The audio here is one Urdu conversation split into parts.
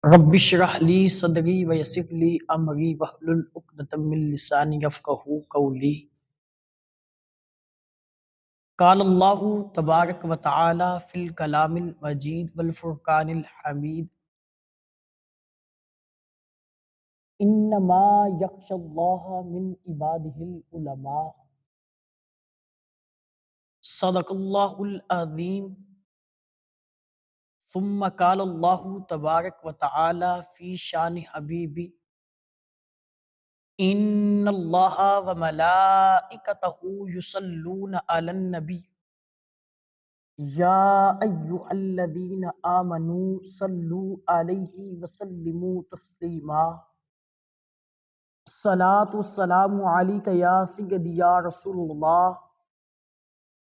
رب اشرح لی صدری ویسر لی امری واحلل عقدۃ من لسانی یفقہوا قولی۔ قال اللہ تبارک و تعالی فی الکلام المجید والفرقان الحمید، انما یخشی اللہ من عبادہ العلماء۔ صدق اللہ العظیم۔ ثم قال اللہ تبارک و تعالی فی شان حبیبی، ان اللہ وملائکتہ یصلون علی النبی یا ایہا الذین آمنوا صلوا علیہ وسلموا تسلیما۔ الصلاۃ والسلام علیک یا سیدی یا رسول اللہ،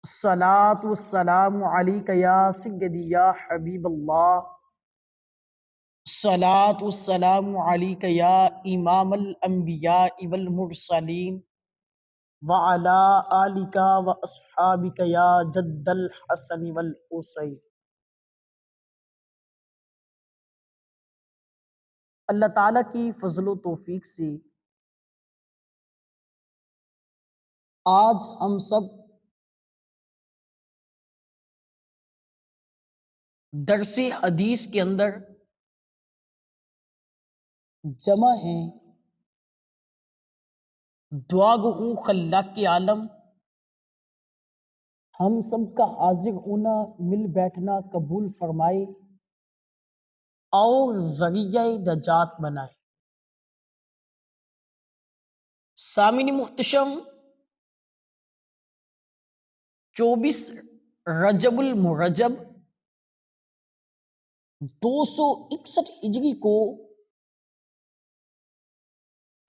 الصلاۃ والسلام علیک یا سیدی یا حبیب اللہ، الصلاۃ والسلام علیک یا امام الانبیاء والمرسلین، وعلی آلک واصحابک یا جد الحسن والحسین۔ اللہ تعالیٰ کی فضل و توفیق سے آج ہم سب درس حدیث کے اندر جمع ہیں۔ دعا گو خلاق کے عالم ہم سب کا حاضر ہونا، مل بیٹھنا قبول فرمائے اور ذریعہ نجات بنائے۔ سامعین محتشم، 24 رجب المرجب 261 ہجری کو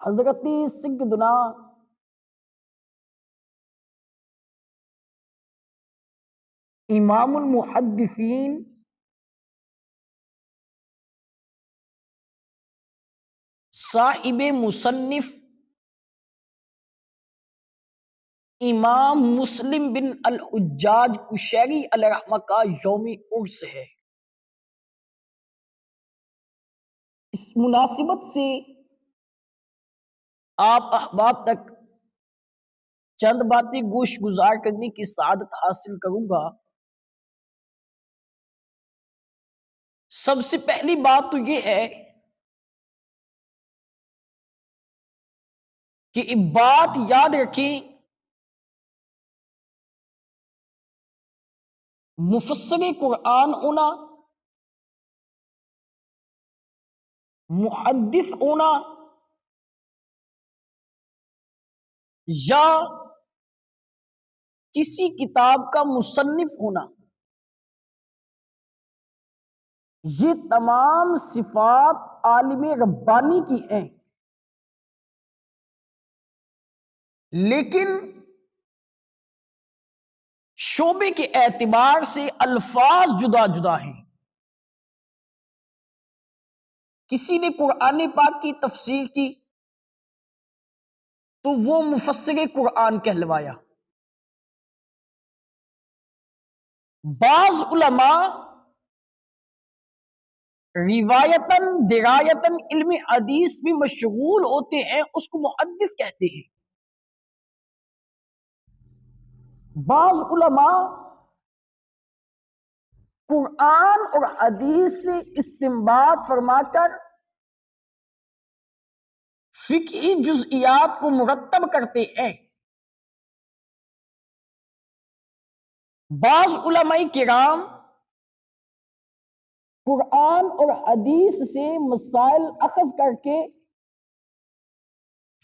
حضرت سیدنا امام المحدثین صاحب مصنف امام مسلم بن الحجاج قشیری علیہ رحمہ کا یوم عرس ہے۔ اس مناسبت سے آپ احباب تک چند باتیں گوش گزار کرنے کی سعادت حاصل کروں گا۔ سب سے پہلی بات تو یہ ہے کہ ایک بات یاد رکھیں، مفسر قرآن ہونا، محدث ہونا، یا کسی کتاب کا مصنف ہونا، یہ تمام صفات عالم ربانی کی ہیں، لیکن شعبے کے اعتبار سے الفاظ جدا جدا ہیں۔ کسی نے قرآن پاک کی تفسیر کی تو وہ مفسر قرآن کہلوایا۔ بعض علماء روایتاً درایتاً علم حدیث بھی مشغول ہوتے ہیں، اس کو محدث کہتے ہیں۔ بعض علماء قرآن اور حدیث سے استنباط فرما کر فقہی جزئیات کو مرتب کرتے ہیں۔ بعض علماء کرام قرآن اور حدیث سے مسائل اخذ کر کے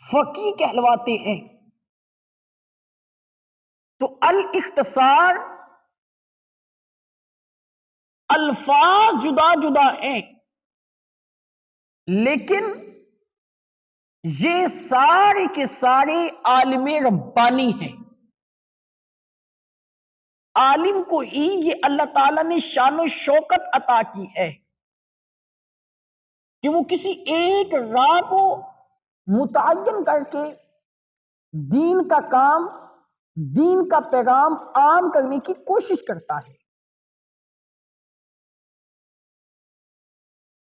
فقی کہلواتے ہیں۔ تو الاختصار الفاظ جدا جدا ہیں، لیکن یہ سارے کے سارے عالم ربانی ہیں۔ عالم کو ہی یہ اللہ تعالیٰ نے شان و شوکت عطا کی ہے کہ وہ کسی ایک راہ کو متعین کر کے دین کا کام، دین کا پیغام عام کرنے کی کوشش کرتا ہے۔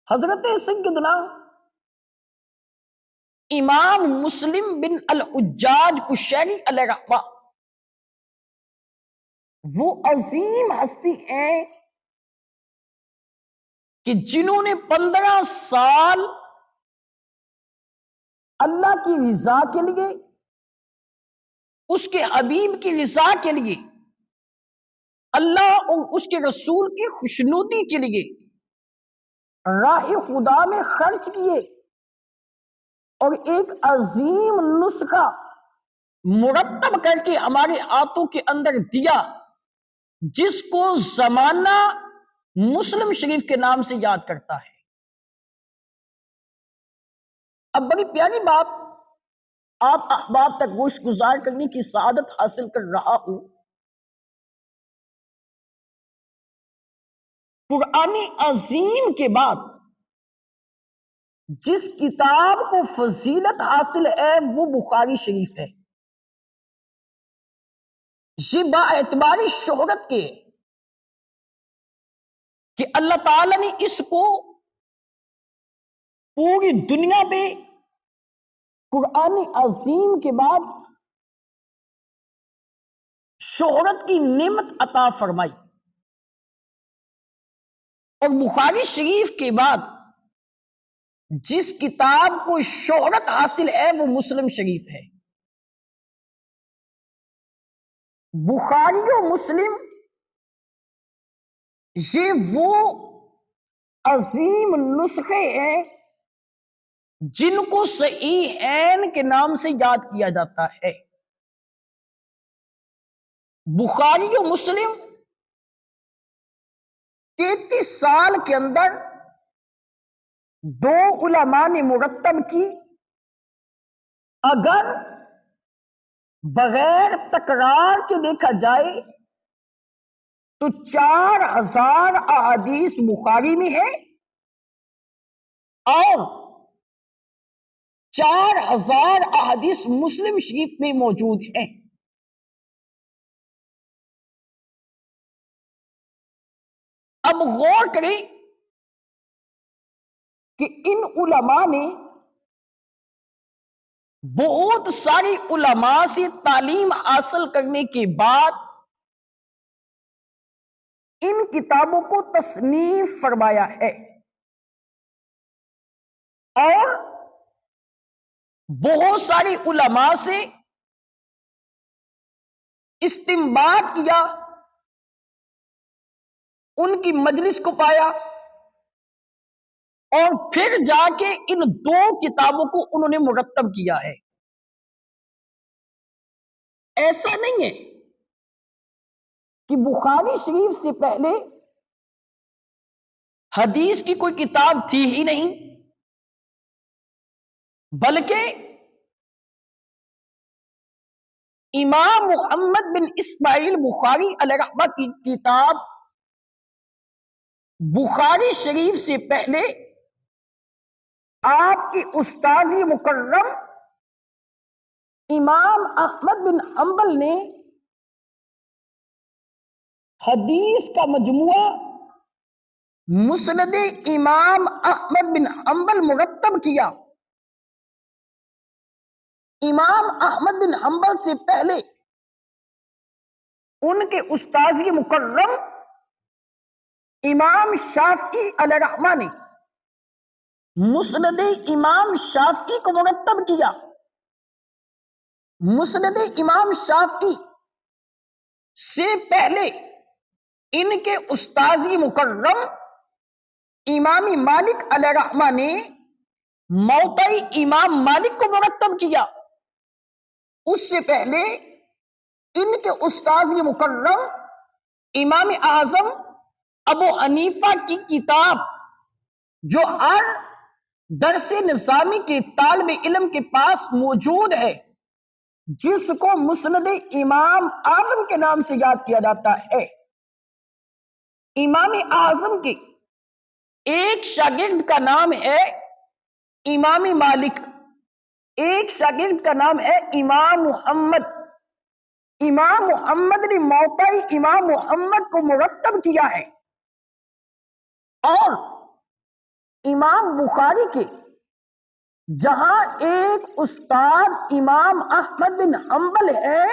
حضرت سیدنا امام مسلم بن الحجاج قشیری علیہ رحمہ وہ عظیم ہستی ہیں کہ جنہوں نے 15 سال اللہ کی رضا کے لیے، اس کے حبیب کی رضا کے لیے، اللہ اور اس کے رسول کی خوشنودی کے لیے راہ خدا میں خرچ کیے، اور ایک عظیم نسخہ مرتب کر کے ہمارے ہاتھوں کے اندر دیا، جس کو زمانہ مسلم شریف کے نام سے یاد کرتا ہے۔ اب بڑی پیاری بات آپ احباب تک گوش گزار کرنے کی سعادت حاصل کر رہا ہوں۔ قرآن عظیم کے بعد جس کتاب کو فضیلت حاصل ہے وہ بخاری شریف ہے۔ یہ با اعتباری شہرت کے کہ اللہ تعالی نے اس کو پوری دنیا پہ قرآن عظیم کے بعد شہرت کی نعمت عطا فرمائی، اور بخاری شریف کے بعد جس کتاب کو شہرت حاصل ہے وہ مسلم شریف ہے۔ بخاری و مسلم یہ وہ عظیم نسخے ہیں جن کو صحیحین کے نام سے یاد کیا جاتا ہے۔ بخاری و مسلم 33 سال کے اندر 2 علماء نے مرتب کی، اگر بغیر تکرار کے دیکھا جائے تو 4000 احادیث بخاری میں ہے اور 4000 احادیث مسلم شریف میں موجود ہیں۔ اب غور کریں کہ ان علماء نے بہت ساری علماء سے تعلیم حاصل کرنے کے بعد ان کتابوں کو تصنیف فرمایا ہے، اور بہت ساری علماء سے استنباط کیا، ان کی مجلس کو پایا، اور پھر جا کے ان 2 کتابوں کو انہوں نے مرتب کیا ہے۔ ایسا نہیں ہے کہ بخاری شریف سے پہلے حدیث کی کوئی کتاب تھی ہی نہیں، بلکہ امام محمد بن اسماعیل بخاری علیہ رحمہ کی کتاب بخاری شریف سے پہلے آپ کی استاذی مکرم امام احمد بن حنبل نے حدیث کا مجموعہ مسند امام احمد بن حنبل مرتب کیا۔ امام احمد بن حنبل سے پہلے ان کے استاذی مکرم امام شافعی علیہ رحمہ نے مسند امام شافعی کو مرتب کیا۔ مسند امام شافعی سے پہلے ان کے استاذی مکرم امام مالک علیہ رحمہ نے موطئ امام مالک کو مرتب کیا۔ اس سے پہلے ان کے استاذی مکرم امام اعظم ابو حنیفہ کی کتاب جو ہر درس نظامی کے طالب علم کے پاس موجود ہے، جس کو مسند امام اعظم کے نام سے یاد کیا جاتا ہے۔ امام اعظم کے ایک شاگرد کا نام ہے امام مالک، ایک شاگرد کا نام ہے امام محمد۔ امام محمد نے موطئ امام محمد کو مرتب کیا ہے، اور امام بخاری کے جہاں ایک استاد امام احمد بن حنبل ہے،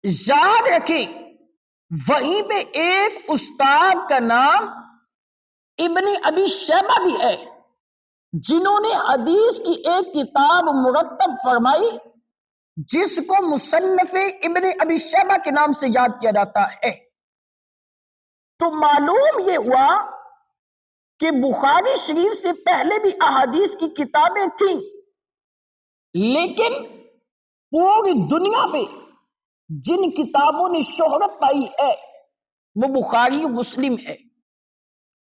یاد رکھیں وہیں پہ ایک استاد کا نام ابن ابی شیبہ بھی ہے، جنہوں نے حدیث کی ایک کتاب مرتب فرمائی جس کو مصنف ابن ابی شیبہ کے نام سے یاد کیا جاتا ہے۔ تو معلوم یہ ہوا کہ بخاری شریف سے پہلے بھی احادیث کی کتابیں تھیں، لیکن پوری دنیا پہ جن کتابوں نے شہرت پائی ہے وہ بخاری و مسلم ہے۔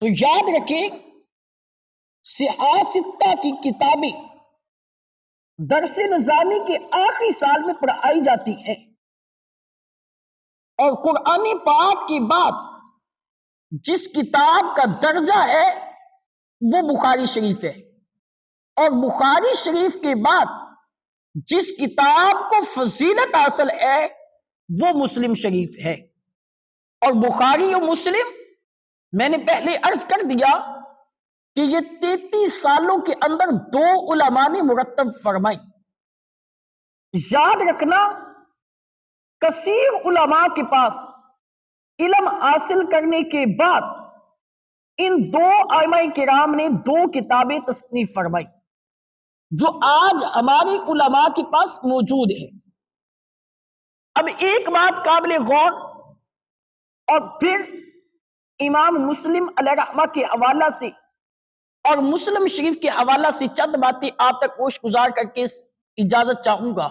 تو یاد رکھیں صحاح ستہ کی کتابیں درس نظامی کے آخری سال میں پڑھائی جاتی ہیں، اور قرآن پاک کے بعد جس کتاب کا درجہ ہے وہ بخاری شریف ہے، اور بخاری شریف کے بعد جس کتاب کو فضیلت حاصل ہے وہ مسلم شریف ہے۔ اور بخاری و مسلم میں نے پہلے عرض کر دیا کہ یہ 33 سالوں کے اندر 2 علماء نے مرتب فرمائی۔ یاد رکھنا کثیر علماء کے پاس علم حاصل کرنے کے بعد ان 2 ائمہ کرام نے 2 کتابیں تصنیف فرمائی جو آج ہماری علماء کے پاس موجود ہے۔ اب ایک بات قابل غور اور پھر امام مسلم علیہ رحمہ کے حوالہ سے اور مسلم شریف کے حوالہ سے چند باتیں آپ تک گوش گزار کر کے اجازت چاہوں گا۔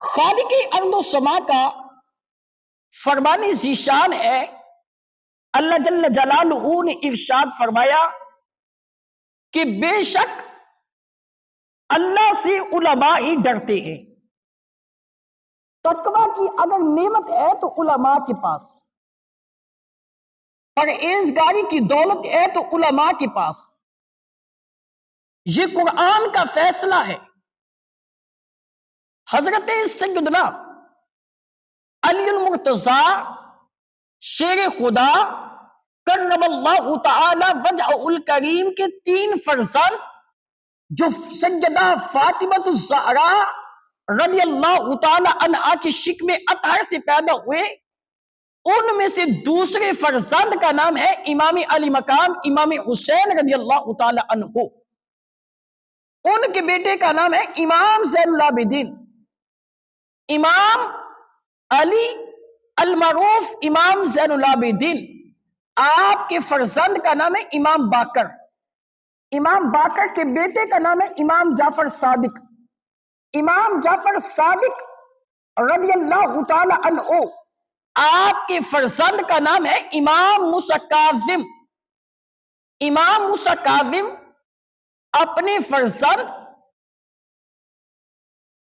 خالق ارض و سما کا فرمان ذیشان ہے، اللہ جل جلالہ نے ارشاد فرمایا کہ بے شک اللہ سے علماء ہی ڈرتے ہیں۔ تقویٰ کی اگر نعمت ہے تو علماء کے پاس، پرہیزگاری کی دولت ہے تو علماء کے پاس۔ یہ قرآن کا فیصلہ ہے۔ حضرت سیدنا علی المرتضی شیر خدا کرم اللہ تعالی وجہہ الکریم کے 3 فرزند جو سیدہ فاطمہ الزہرا رضی اللہ تعالی عنہا کی شکم اطہر سے پیدا ہوئے، ان میں سے دوسرے فرزند کا نام ہے امام علی مقام امام حسین رضی اللہ تعالی عنہ۔ ان کے بیٹے کا نام ہے امام زین العابدین، امام علی المعروف امام زین العابدین۔ آپ کے فرزند کا نام ہے امام باقر، امام باقر کے بیٹے کا نام ہے امام جعفر صادق، امام جعفر صادق رضی اللہ تعالی عنہ۔ آپ کے فرزند کا نام ہے امام موسیٰ کاظم، امام موسیٰ کاظم اپنے فرزند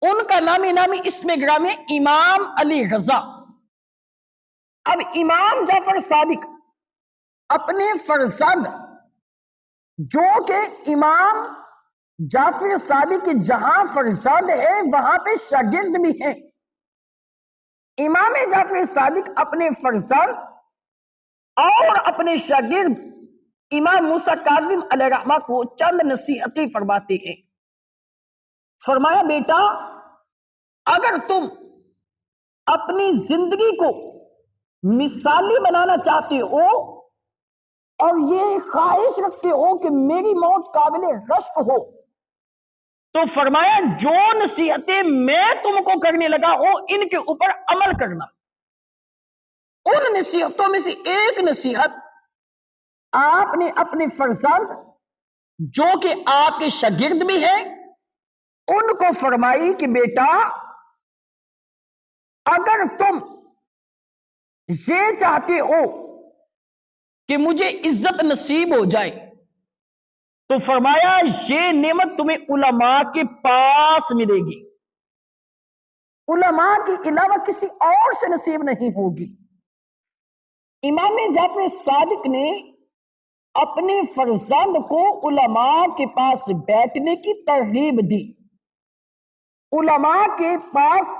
ان کا نامی اسم گرامی ہے امام علی رضا۔ اب امام جعفر صادق اپنے فرزند جو کہ امام جعفر صادق کے جہاں فرزند ہے وہاں پہ شاگرد بھی ہیں، امام جعفر صادق اپنے فرزند اور اپنے شاگرد امام موسیٰ کاظم علیہ رحمہ کو چند نصیحتیں فرماتے ہیں۔ فرمایا بیٹا اگر تم اپنی زندگی کو مثالی بنانا چاہتے ہو اور یہ خواہش رکھتے ہو کہ میری موت قابل رشک ہو تو فرمایا جو نصیحتیں میں تم کو کرنے لگا ہوں ان کے اوپر عمل کرنا۔ ان نصیحتوں میں سے ایک نصیحت آپ نے اپنے فرزند جو کہ آپ کے شاگرد بھی ہیں ان کو فرمائی کہ بیٹا اگر تم یہ چاہتے ہو کہ مجھے عزت نصیب ہو جائے تو فرمایا یہ نعمت تمہیں علماء کے پاس ملے گی، علماء کے علاوہ کسی اور سے نصیب نہیں ہوگی۔ امام جعفر صادق نے اپنے فرزند کو علماء کے پاس بیٹھنے کی ترغیب دی، علماء کے پاس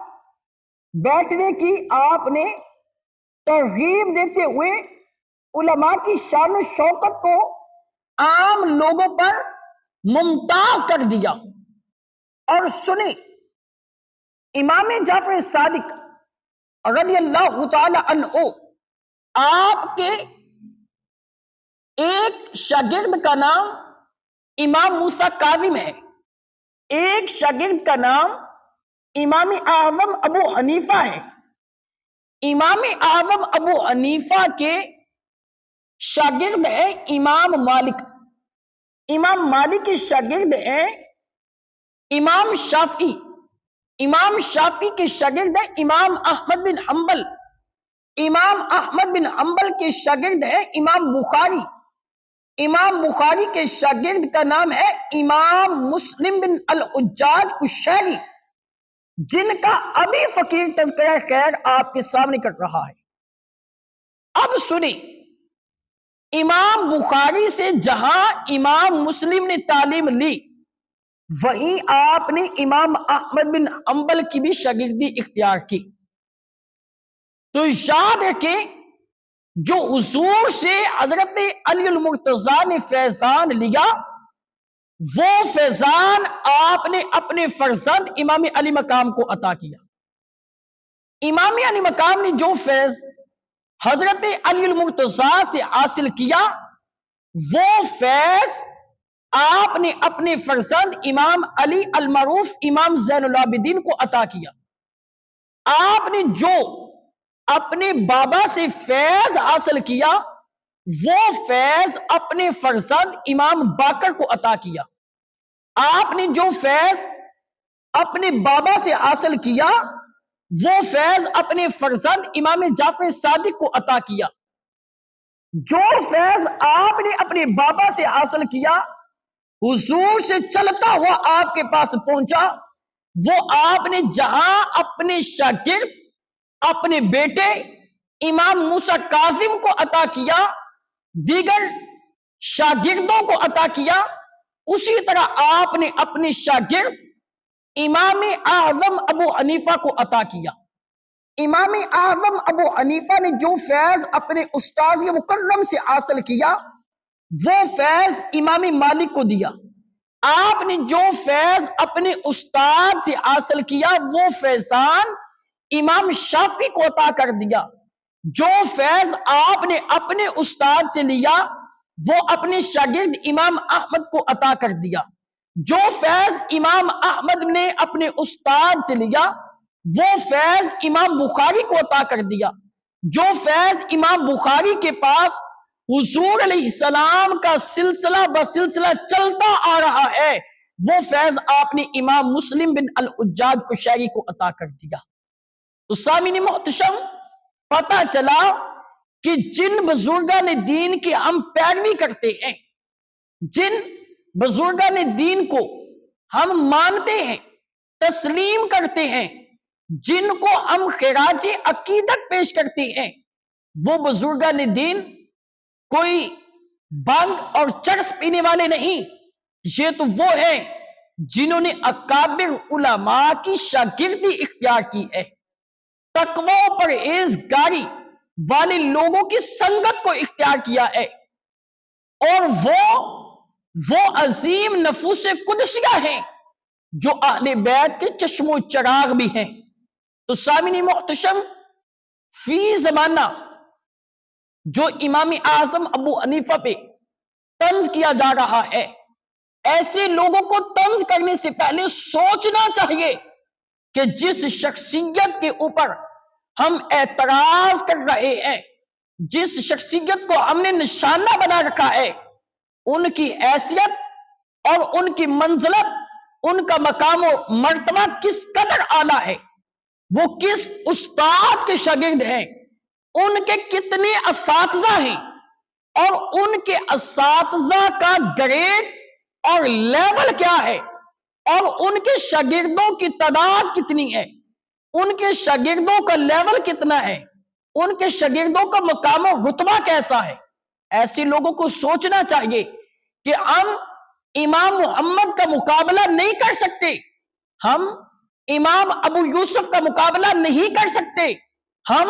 بیٹھنے کی آپ نے ترغیب دیتے ہوئے علماء کی شان و شوکت کو عام لوگوں پر ممتاز کر دیا۔ اور سنیں، امام جعفر صادق رضی اللہ تعالی عنہ، آپ کے ایک شاگرد کا نام امام موسیٰ کاظم ہے، ایک شاگرد کا نام امام اعظم ابو حنیفہ ہے۔ امام اعظم ابو حنیفہ کے شاگرد ہے امام مالک، امام مالک کے شاگرد ہے امام شافعی، امام شافعی کے شاگرد ہے امام احمد بن حنبل، امام احمد بن حنبل کے شاگرد ہے امام بخاری، امام بخاری کے شاگرد کا نام ہے امام مسلم بن الحجاج قشیری، جن کا ابھی فقیر تذکرہ خیر آپ کے سامنے کر رہا ہے۔ اب سنیں، امام بخاری سے جہاں امام مسلم نے تعلیم لی، وہیں آپ نے امام احمد بن حنبل کی بھی شاگردی اختیار کی۔ تو یاد رکھیں، جو حضور سے حضرت علی المرتضیٰ نے فیضان لیا، وہ فیضان آپ نے اپنے فرزند امام علی مقام کو عطا کیا۔ امام علی مقام نے جو فیض حضرت علی المرتضیٰ سے حاصل کیا، وہ فیض آپ نے اپنے فرزند امام علی المعروف امام زین العابدین کو عطا کیا۔ آپ نے جو اپنے بابا سے فیض حاصل کیا، وہ فیض اپنے فرزند امام باقر کو عطا کیا۔ آپ نے جو فیض اپنے بابا سے حاصل کیا، وہ فیض اپنے فرزند امام جعفر صادق کو عطا کیا۔ جو فیض آپ نے اپنے بابا سے حاصل کیا، حضور سے چلتا ہوا آپ کے پاس پہنچا، وہ آپ نے جہاں اپنے شاگرد اپنے بیٹے امام موسیٰ کاظم کو عطا کیا، دیگر شاگردوں کو عطا کیا، اسی طرح آپ نے اپنے شاگرد امام اعظم ابو حنیفہ کو عطا کیا۔ امام اعظم ابو حنیفہ نے جو فیض اپنے استاذ مکرم سے حاصل کیا، وہ فیض امام مالک کو دیا۔ آپ نے جو فیض اپنے استاد سے حاصل کیا، وہ فیضان امام شافعی کو عطا کر دیا۔ جو فیض آپ نے اپنے استاد سے لیا، وہ اپنے شاگرد امام احمد کو عطا کر دیا۔ جو فیض امام احمد نے اپنے استاد سے لیا، وہ فیض امام بخاری کو عطا کر دیا۔ جو فیض امام بخاری کے پاس حضور علیہ السلام کا سلسلہ بسلسلہ چلتا آ رہا ہے، وہ فیض آپ نے امام مسلم بن الحجاج قشیری کو عطا کر دیا۔ تو سامعین محتشم، پتہ چلا کہ جن بزرگان دین کی ہم پیروی کرتے ہیں، جن بزرگان دین کو ہم مانتے ہیں، تسلیم کرتے ہیں، جن کو ہم خراج عقیدت پیش کرتے ہیں، وہ بزرگان دین کوئی بھنگ اور چرس پینے والے نہیں، یہ تو وہ ہیں جنہوں نے اکابر علماء کی شاگردی اختیار کی ہے، تقوی و پرہیزگاری والے لوگوں کی سنگت کو اختیار کیا ہے، اور وہ عظیم نفوس قدسیہ ہیں جو اہل بیت کے چشم و چراغ بھی ہیں۔ تو سامعین محتشم، فی زمانہ جو امام اعظم ابو حنیفہ پہ طنز کیا جا رہا ہے، ایسے لوگوں کو طنز کرنے سے پہلے سوچنا چاہیے کہ جس شخصیت کے اوپر ہم اعتراض کر رہے ہیں، جس شخصیت کو ہم نے نشانہ بنا رکھا ہے، ان کی حیثیت اور ان کی منزلت، ان کا مقام و مرتبہ کس قدر اعلیٰ ہے، وہ کس استاد کے شاگرد ہیں، ان کے کتنے اساتذہ ہیں، اور ان کے اساتذہ کا گریڈ اور لیول کیا ہے، اور ان کے شاگردوں کی تعداد کتنی ہے، ان کے شاگردوں کا لیول کتنا ہے، ان کے شاگردوں کا مقام و رتبہ کیسا ہے۔ ایسے لوگوں کو سوچنا چاہیے کہ ہم امام محمد کا مقابلہ نہیں کر سکتے، ہم امام ابو یوسف کا مقابلہ نہیں کر سکتے، ہم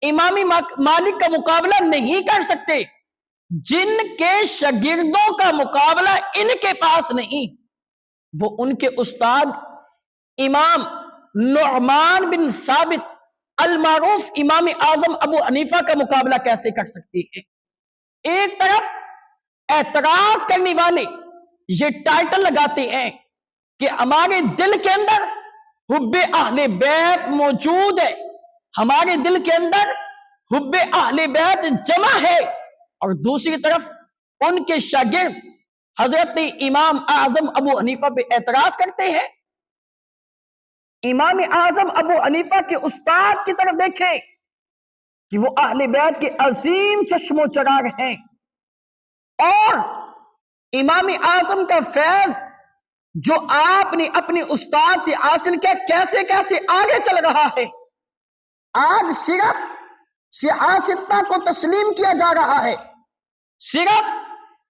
امام مالک کا مقابلہ نہیں کر سکتے، جن کے شاگردوں کا مقابلہ ان کے پاس نہیں، وہ ان کے استاد امام نعمان بن ثابت المعروف امام اعظم ابو حنیفہ کا مقابلہ کیسے کر سکتی ہے؟ ایک طرف اعتراض کرنے والے یہ ٹائٹل لگاتے ہیں کہ ہمارے دل کے اندر حب اہل بیت موجود ہے، ہمارے دل کے اندر حب اہل بیت جمع ہے، اور دوسری طرف ان کے شاگرد حضرت امام اعظم ابو حنیفہ پہ اعتراض کرتے ہیں۔ امام اعظم ابو حنیفہ کے استاد کی طرف دیکھیں کہ وہ اہل بیت کے عظیم چشم و چراغ ہیں، اور امام اعظم کا فیض جو آپ نے اپنے استاد سے حاصل کیا کیسے کیسے آگے چل رہا ہے۔ آج صرف سیاستہ کو تسلیم کیا جا رہا ہے، صرف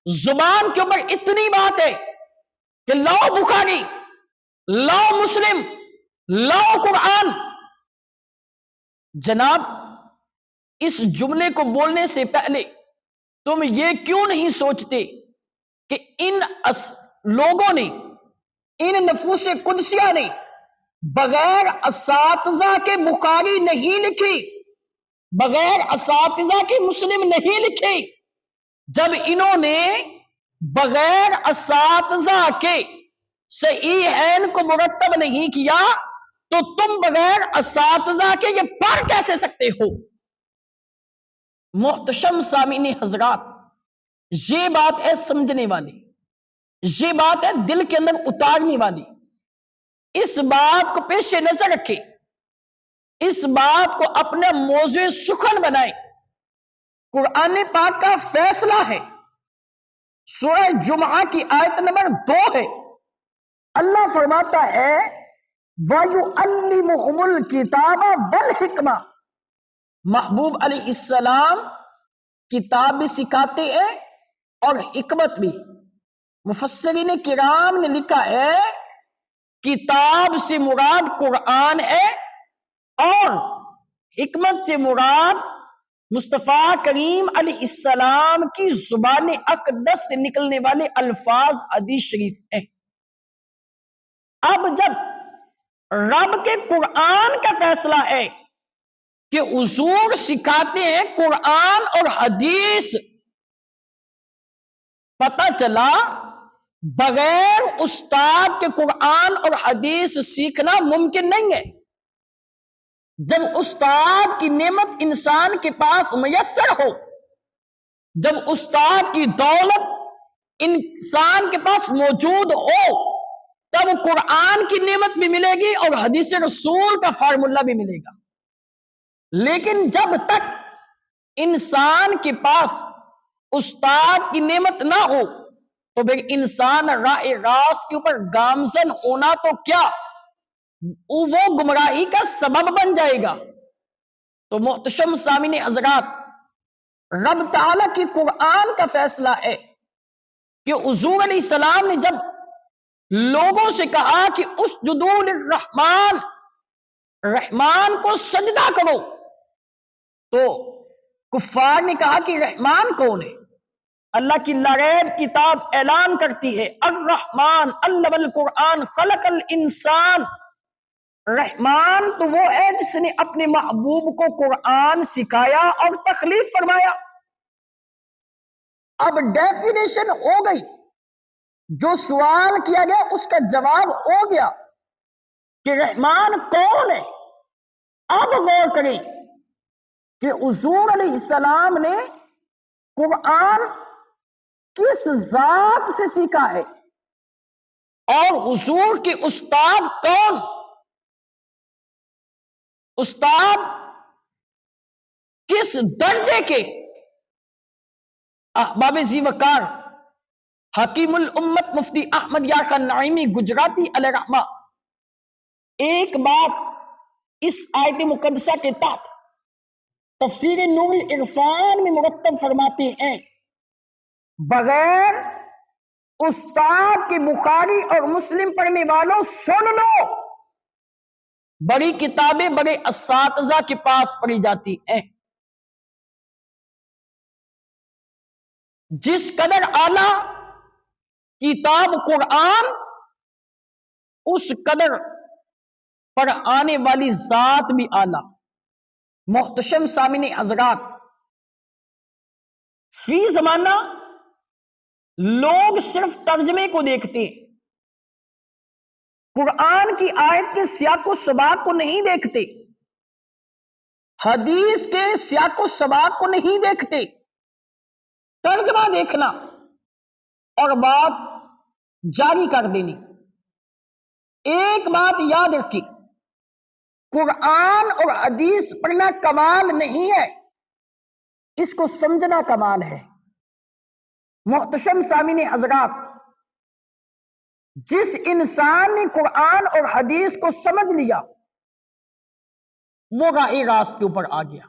زبان کے اوپر اتنی بات ہے کہ لو بخاری، لو مسلم، لو قرآن۔ جناب، اس جملے کو بولنے سے پہلے تم یہ کیوں نہیں سوچتے کہ ان لوگوں نے، ان نفوس قدسیہ نے بغیر اساتذہ کے بخاری نہیں لکھی، بغیر اساتذہ کے مسلم نہیں لکھی۔ جب انہوں نے بغیر اساتذہ کے صحیحین کو مرتب نہیں کیا تو تم بغیر اساتذہ کے یہ پڑھ کیسے سکتے ہو؟ محتشم سامعین حضرات، یہ بات ہے سمجھنے والی، یہ بات ہے دل کے اندر اتارنے والی۔ اس بات کو پیش نظر رکھے، اس بات کو اپنا موضوع سخن بنائے۔ قرآن پاک کا فیصلہ ہے، سورہ جمعہ کی آیت نمبر 2 ہے۔ اللہ فرماتا ہے وَيُعَلِّمُهُمُ الْكِتَابَ وَالْحِکْمَةَ، محبوب علیہ السلام کتاب بھی سکھاتے ہیں اور حکمت بھی۔ مفسرین کرام نے لکھا ہے کتاب سے مراد قرآن ہے، اور حکمت سے مراد مصطفیٰ کریم علیہ السلام کی زبان اقدس سے نکلنے والے الفاظ حدیث شریف ہیں۔ اب جب رب کے قرآن کا فیصلہ ہے کہ حضور سکھاتے ہیں قرآن اور حدیث، پتہ چلا بغیر استاد کے قرآن اور حدیث سیکھنا ممکن نہیں ہے۔ جب استاد کی نعمت انسان کے پاس میسر ہو، جب استاد کی دولت انسان کے پاس موجود ہو، تب قرآن کی نعمت بھی ملے گی اور حدیث رسول کا فارمولہ بھی ملے گا۔ لیکن جب تک انسان کے پاس استاد کی نعمت نہ ہو تو پھر انسان راہ راست کے اوپر گامزن ہونا تو کیا، وہ گمراہی کا سبب بن جائے گا۔ تو محتشم سامعین حضرات، رب تعالیٰ کی قرآن کا فیصلہ ہے کہ حضور علیہ السلام نے جب لوگوں سے کہا کہ اسجدوا للرحمن، رحمان کو سجدہ کرو، تو کفار نے کہا کہ رحمان کون ہے؟ اللہ کی لاریب کتاب اعلان کرتی ہے الرحمن علم القرآن خلق الانسان، رحمان تو وہ ہے جس نے اپنے محبوب کو قرآن سکھایا اور تخلیق فرمایا۔ اب ڈیفینیشن ہو گئی، جو سوال کیا گیا اس کا جواب ہو گیا کہ رحمان کون ہے۔ اب غور کریں کہ حضور علیہ السلام نے قرآن کس ذات سے سیکھا ہے، اور حضور کے استاد کون، استاد کس درجے کے؟ احباب ذی وقار حکیم الامت مفتی احمد یار خان نعیمی گجراتی علیہ رحمہ ایک بات اس آیت مقدسہ کے تحت تفسیر نور العرفان میں مرتب فرماتے ہیں، بغیر استاد کے بخاری اور مسلم پڑھنے والوں سن لو، بڑی کتابیں بڑے اساتذہ کے پاس پڑھی جاتی ہیں، جس قدر اعلی کتاب قرآن، اس قدر پر آنے والی ذات بھی اعلی۔ محتشم سامعین حضرات، فی زمانہ لوگ صرف ترجمے کو دیکھتے ہیں، قرآن کی آیت کے سیاق و سباق کو نہیں دیکھتے، حدیث کے سیاق و سباق کو نہیں دیکھتے، ترجمہ دیکھنا اور بات جاری کر دینی۔ ایک بات یاد رکھی، قرآن اور حدیث پڑھنا کمال نہیں ہے، اس کو سمجھنا کمال ہے۔ محتشم سامعین حضرات، جس انسان نے قرآن اور حدیث کو سمجھ لیا وہ راہ راست کے اوپر آ گیا،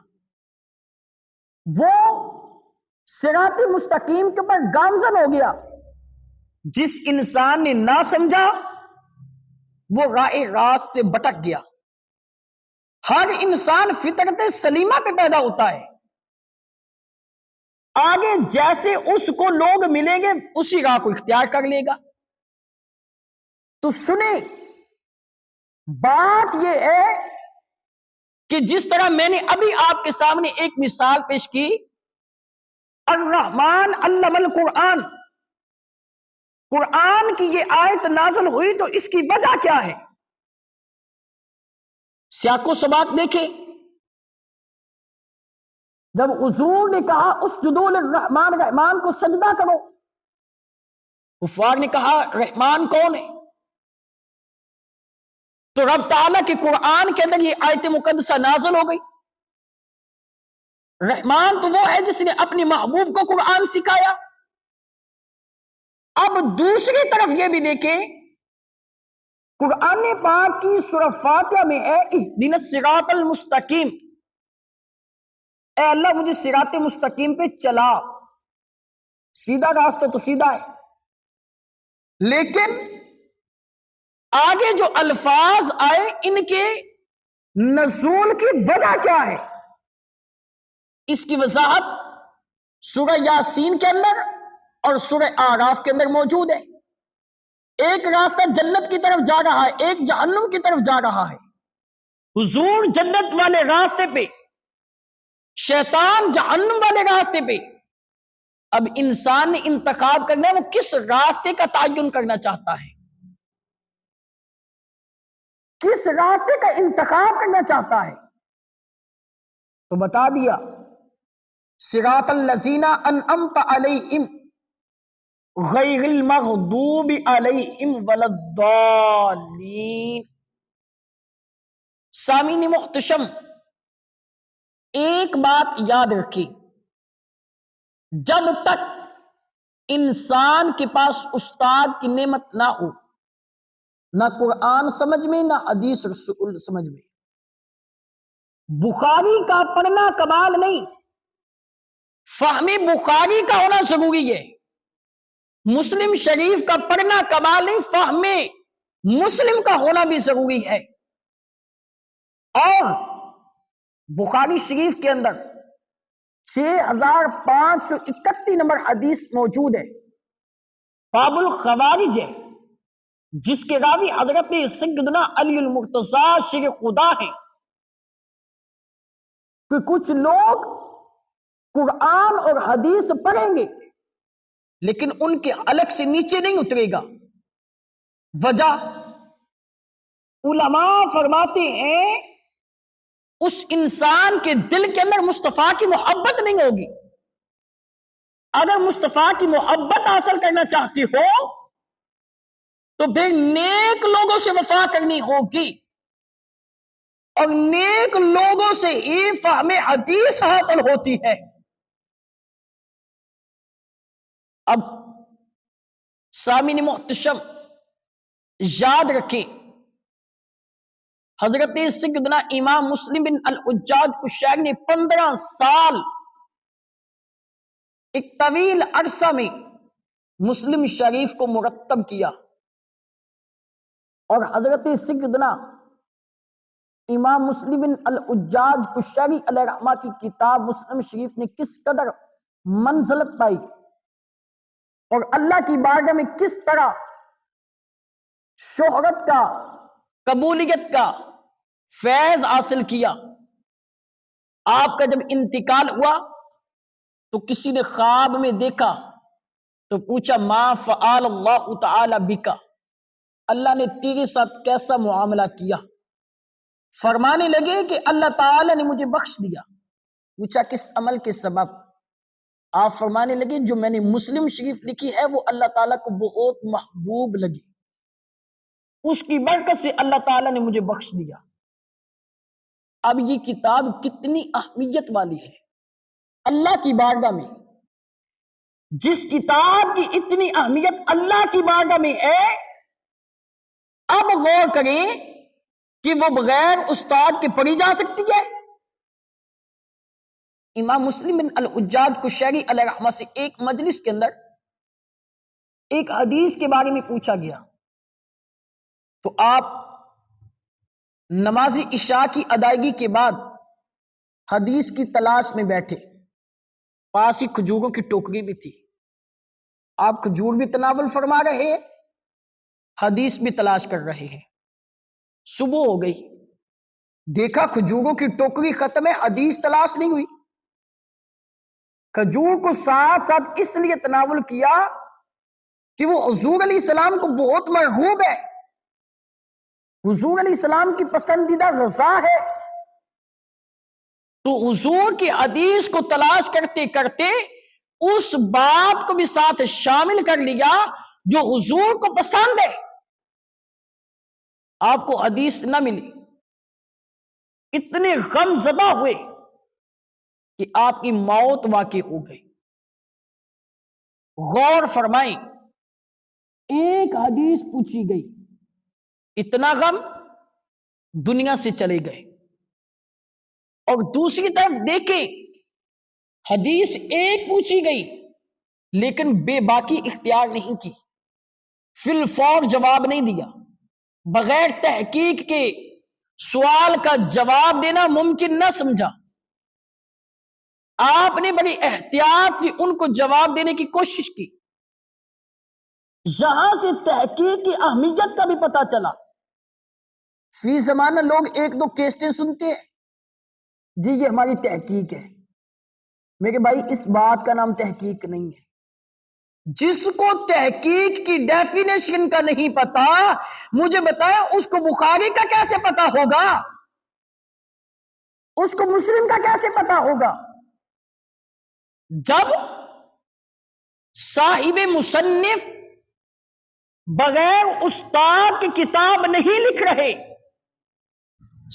وہ صراط مستقیم کے اوپر گامزن ہو گیا۔ جس انسان نے نہ سمجھا وہ راہ راست سے بھٹک گیا۔ ہر انسان فطرت سلیمہ پہ پیدا ہوتا ہے، آگے جیسے اس کو لوگ ملیں گے اسی راہ کو اختیار کر لے گا۔ تو سنیں، بات یہ ہے کہ جس طرح میں نے ابھی آپ کے سامنے ایک مثال پیش کی، الرحمن علم القرآن، قرآن کی یہ آیت نازل ہوئی تو اس کی وجہ کیا ہے؟ سیاق و سباق دیکھیں۔ جب حضور نے کہا اسجدوا للرحمن، رحمان کو سجدہ کرو، کفار نے کہا رحمان کون ہے؟ تو رب تعالیٰ کے قرآن کے اندر یہ آیت مقدسہ نازل ہو گئی۔ رحمان تو وہ ہے جس نے اپنی محبوب کو قرآن سکھایا۔ اب دوسری طرف یہ بھی دیکھیں، قرآن پاک کی سورہ فاتحہ میں ہے اہدنا الصراط المستقیم، اے اللہ مجھے صراط مستقیم پہ چلا۔ سیدھا راستہ تو سیدھا ہے، لیکن آگے جو الفاظ آئے ان کے نزول کی وجہ کیا ہے؟ اس کی وضاحت سورہ یاسین کے اندر اور سورہ اعراف کے اندر موجود ہے۔ ایک راستہ جنت کی طرف جا رہا ہے، ایک جہنم کی طرف جا رہا ہے۔ حضور جنت والے راستے پہ، شیطان جہنم والے راستے پہ۔ اب انسان نے انتخاب کرنا ہے وہ کس راستے کا تعین کرنا چاہتا ہے، کس راستے کا انتخاب کرنا چاہتا ہے۔ تو بتا دیا صراط الذین انعمت علیہم غیر المغضوب علیہم ولا الضالین۔ سامعین محتشم، ایک بات یاد رکھیں، جب تک انسان کے پاس استاد کی نعمت نہ ہو، نہ قرآن سمجھ میں نہ حدیث رسول سمجھ میں، بخاری کا پڑھنا کمال نہیں، فہم بخاری کا ہونا ضروری ہے۔ مسلم شریف کا پڑھنا کمال نہیں، فہم مسلم کا ہونا بھی ضروری ہے۔ اور بخاری شریف کے اندر 6531 نمبر حدیث موجود ہے، باب الخوارج ہے، جس کے راوی حضرت سیدنا علی المرتضیٰ شیر خدا ہیں، کہ کچھ لوگ قرآن اور حدیث پڑھیں گے لیکن ان کے حلق سے نیچے نہیں اترے گا۔ وجہ علماء فرماتے ہیں اس انسان کے دل کے اندر مصطفیٰ کی محبت نہیں ہوگی۔ اگر مصطفیٰ کی محبت حاصل کرنا چاہتے ہو تو پھر نیک لوگوں سے وفا کرنی ہوگی، اور نیک لوگوں سے ہی فہم حدیث حاصل ہوتی ہے۔ اب سامعین محتشم یاد رکھیں، حضرت سیدنا امام مسلم بن الحجاج قشیری نے 15 سال ایک طویل عرصہ میں مسلم شریف کو مرتب کیا، اور حضرت سیدنا امام مسلم بن الحجاج قشیری علیہ رحمہ کی کتاب مسلم شریف نے کس قدر منزلت پائی، اور اللہ کی بارگاہ میں کس طرح شہرت کا، قبولیت کا فیض حاصل کیا۔ آپ کا جب انتقال ہوا تو کسی نے خواب میں دیکھا تو پوچھا ما فعل اللہ تعالی بکا، اللہ نے تیرے ساتھ کیسا معاملہ کیا؟ فرمانے لگے کہ اللہ تعالی نے مجھے بخش دیا۔ پوچھا کس عمل کے سبب؟ آپ فرمانے لگے جو میں نے مسلم شریف لکھی ہے وہ اللہ تعالیٰ کو بہت محبوب لگی، اس کی برکت سے اللہ تعالیٰ نے مجھے بخش دیا۔ اب یہ کتاب کتنی اہمیت والی ہے اللہ کی بارگاہ میں۔ جس کتاب کی اتنی اہمیت اللہ کی بارگاہ میں ہے، اب غور کریں کہ وہ بغیر استاد کے پڑھی جا سکتی ہے؟ امام مسلم بن الحجاج قشیری علیہ رحمہ سے ایک مجلس کے اندر ایک حدیث کے بارے میں پوچھا گیا، تو آپ نماز عشاء کی ادائیگی کے بعد حدیث کی تلاش میں بیٹھے، پاس ہی کھجوروں کی ٹوکری بھی تھی، آپ کھجور بھی تناول فرما رہے ہیں، حدیث بھی تلاش کر رہے ہیں۔ صبح ہو گئی، دیکھا کھجوروں کی ٹوکری ختم ہے، حدیث تلاش نہیں ہوئی۔ کھجور کو ساتھ ساتھ اس لیے تناول کیا کہ وہ حضور علیہ السلام کو بہت مرغوب ہے، حضور علیہ السلام کی پسندیدہ غذا ہے، تو حضور کی حدیث کو تلاش کرتے کرتے اس بات کو بھی ساتھ شامل کر لیا جو حضور کو پسند ہے۔ آپ کو حدیث نہ ملی، اتنے غم زدہ ہوئے کہ آپ کی موت واقع ہو گئی۔ غور فرمائیں، ایک حدیث پوچھی گئی، اتنا غم، دنیا سے چلے گئے۔ اور دوسری طرف دیکھیں، حدیث ایک پوچھی گئی لیکن بے باکی اختیار نہیں کی، فی الفور جواب نہیں دیا، بغیر تحقیق کے سوال کا جواب دینا ممکن نہ سمجھا۔ آپ نے بڑی احتیاط سے ان کو جواب دینے کی کوشش کی۔ یہاں سے تحقیق کی اہمیت کا بھی پتہ چلا۔ فی زمانہ لوگ ایک دو کیسٹیں سنتے ہیں، جی یہ ہماری تحقیق ہے۔ میرے بھائی اس بات کا نام تحقیق نہیں ہے۔ جس کو تحقیق کی ڈیفینیشن کا نہیں پتا، مجھے بتائیں اس کو بخاری کا کیسے پتا ہوگا؟ اس کو مسلم کا کیسے پتا ہوگا؟ جب صاحب مصنف بغیر استاد کی کتاب نہیں لکھ رہے،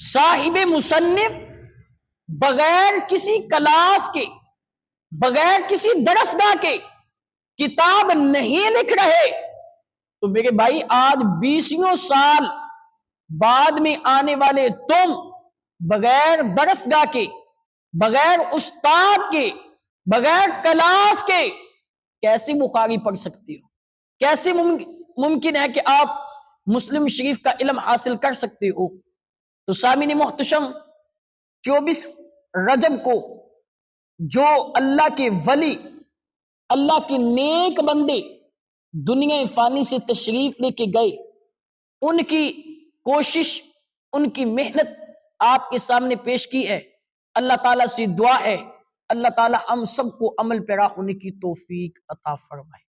صاحب مصنف بغیر کسی کلاس کے، بغیر کسی درسگاہ کے کتاب نہیں لکھ رہے، تو میرے بھائی آج 20 سال بعد میں آنے والے تم بغیر درسگاہ کے، بغیر استاد کے، بغیر کلاس کے کیسے بخاری پڑھ سکتے ہو؟ کیسے ممکن ہے کہ آپ مسلم شریف کا علم حاصل کر سکتے ہو؟ تو سامعین محتشم، 24 رجب کو جو اللہ کے ولی، اللہ کے نیک بندے دنیا فانی سے تشریف لے کے گئے، ان کی کوشش، ان کی محنت آپ کے سامنے پیش کی ہے۔ اللہ تعالیٰ سے دعا ہے اللہ تعالیٰ ہم سب کو عمل پیرا ہونے کی توفیق عطا فرمائے۔